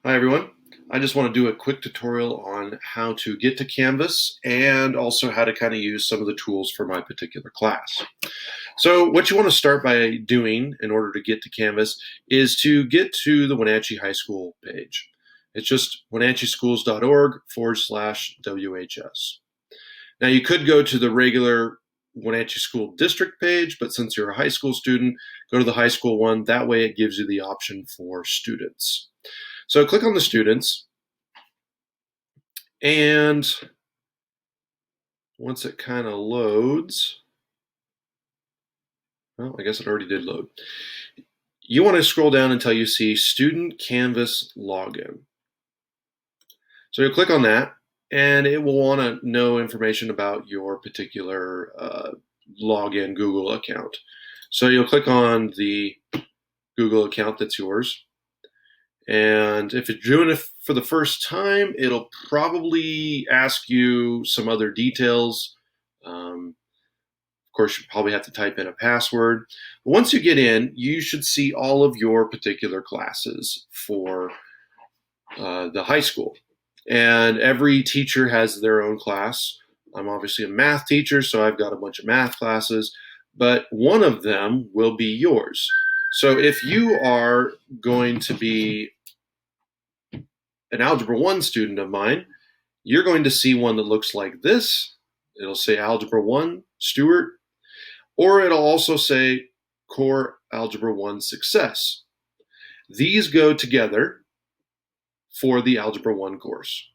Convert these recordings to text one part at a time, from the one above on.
Hi everyone. I just want to do a quick tutorial on how to get to Canvas and also how to kind of use some of the tools for my particular class. So what you want to start by doing in order to get to Canvas is to get to the Wenatchee High School page. It's just wenatcheeschools.org/WHS. Now you could go to the regular Wenatchee School District page, but since you're a high school student, go to the high school one. That way it gives you the option for students. So click on the students, and once it kind of loads, well, I guess it already did load. You want to scroll down until you see Student Canvas Login. So you'll click on that, and it will want to know information about your particular login Google account. So you'll click on the Google account that's yours. And if you're doing it for the first time, it'll probably ask you some other details. Of course, you probably have to type in a password. But once you get in, you should see all of your particular classes for the high school. And every teacher has their own class. I'm obviously a math teacher, so I've got a bunch of math classes, but one of them will be yours. So if you are going to be an Algebra 1 student of mine, you're going to see one that looks like this. It'll say Algebra 1 Stewart, or it'll also say Core Algebra 1 Success. These go together for the Algebra 1 course.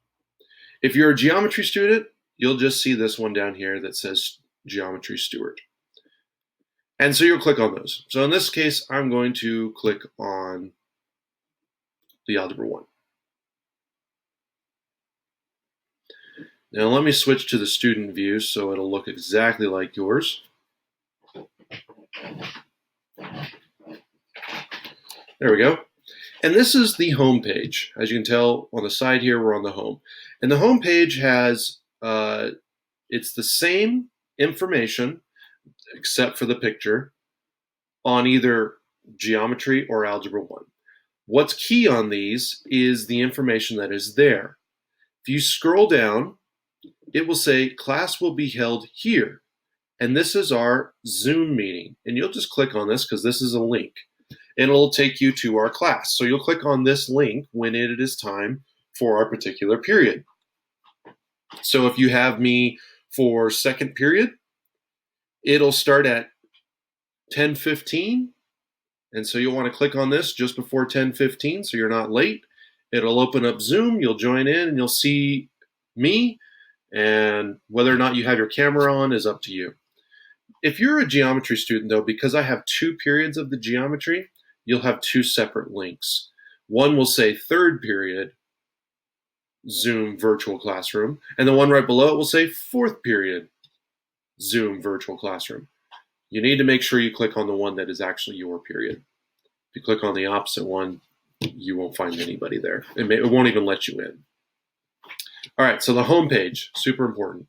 If you're a geometry student, you'll just see this one down here that says Geometry Stewart. And so you'll click on those. So in this case, I'm going to click on the Algebra 1. Now let me switch to the student view so it'll look exactly like yours. There we go. And this is the home page. As you can tell on the side here, we're on the home. And the home page has, it's the same information except for the picture on either geometry or Algebra 1. What's key on these is the information that is there. If you scroll down, it will say class will be held here. And this is our Zoom meeting. And you'll just click on this because this is a link. And it'll take you to our class. So you'll click on this link when it is time for our particular period. So if you have me for second period, it'll start at 10:15. And so you'll want to click on this just before 10:15 so you're not late. It'll open up Zoom, you'll join in, and you'll see me. And whether or not you have your camera on is up to you. If you're a geometry student, though, because I have two periods of the geometry, you'll have two separate links. One will say third period, Zoom virtual classroom, and the one right below it will say fourth period, Zoom virtual classroom. You need to make sure you click on the one that is actually your period. If you click on the opposite one, you won't find anybody there. It won't even let you in. All right, so the home page, super important.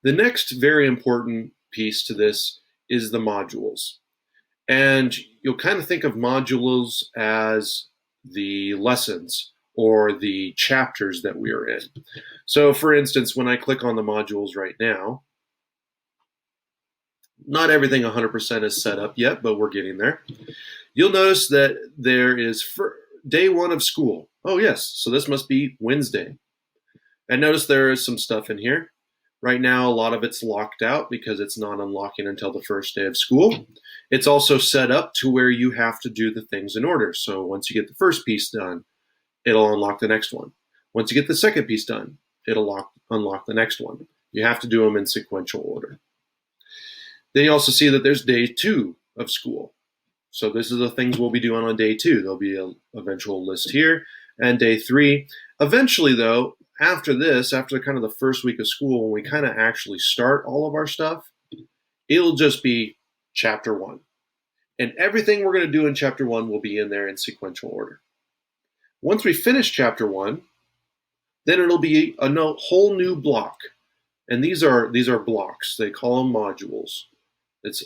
The next very important piece to this is the modules. And you'll kind of think of modules as the lessons or the chapters that we are in. So for instance, when I click on the modules right now, not everything 100% is set up yet, but we're getting there. You'll notice that there is day 1 of school. Oh yes, so this must be Wednesday. And notice there is some stuff in here. Right now, a lot of it's locked out because it's not unlocking until the first day of school. It's also set up to where you have to do the things in order. So once you get the first piece done, it'll unlock the next one. Once you get the second piece done, it'll unlock the next one. You have to do them in sequential order. Then you also see that there's day 2 of school. So this is the things we'll be doing on day 2. There'll be an eventual list here. And day 3. Eventually, though, after this, after kind of the first week of school, when we kind of actually start all of our stuff, it'll just be chapter 1. And everything we're going to do in chapter 1 will be in there in sequential order. Once we finish chapter 1, then it'll be a whole new block. And these are blocks. They call them modules.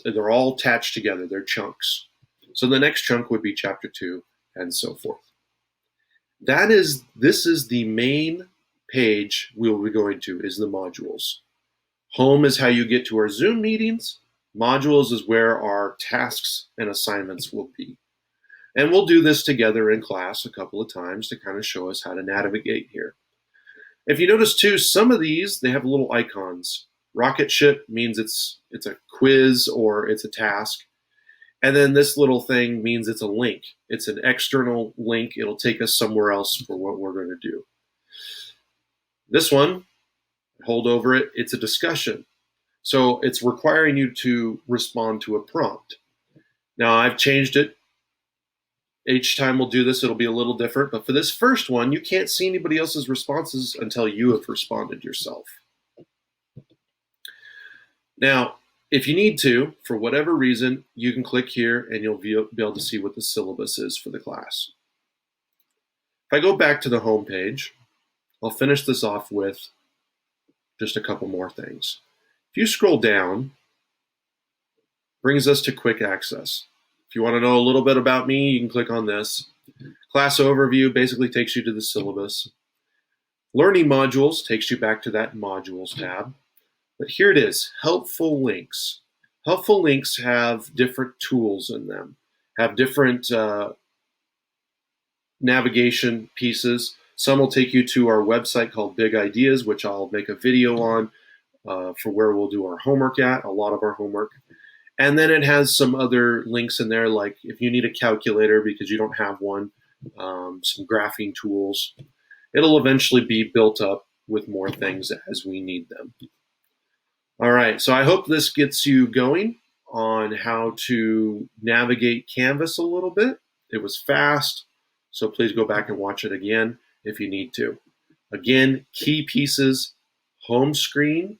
They're all attached together. They're chunks. So the next chunk would be chapter 2 and so forth. This is the main page we will be going to, is the modules. Home is how you get to our Zoom meetings. Modules is where our tasks and assignments will be. And we'll do this together in class a couple of times to kind of show us how to navigate here. If you notice too, some of these, they have little icons. Rocket ship means it's a quiz or it's a task. And then this little thing means it's a link. It's an external link. It'll take us somewhere else for what we're going to do. This one, hold over it, it's a discussion. So it's requiring you to respond to a prompt. Now I've changed it. Each time we'll do this, it'll be a little different. But for this first one, you can't see anybody else's responses until you have responded yourself. Now, if you need to, for whatever reason, you can click here and you'll be able to see what the syllabus is for the class. If I go back to the home page, I'll finish this off with just a couple more things. If you scroll down, brings us to quick access. If you want to know a little bit about me, you can click on this. Class overview basically takes you to the syllabus. Learning modules takes you back to that modules tab. But here it is, helpful links. Helpful links have different tools in them, have different navigation pieces. Some will take you to our website called Big Ideas, which I'll make a video on for where we'll do our homework at, a lot of our homework. And then it has some other links in there, like if you need a calculator because you don't have one, some graphing tools. It'll eventually be built up with more things as we need them. All right, so I hope this gets you going on how to navigate Canvas a little bit. It was fast, so please go back and watch it again if you need to. Again, key pieces, home screen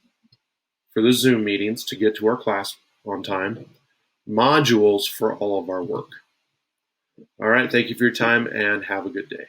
for the Zoom meetings to get to our class on time, modules for all of our work. All right, thank you for your time and have a good day.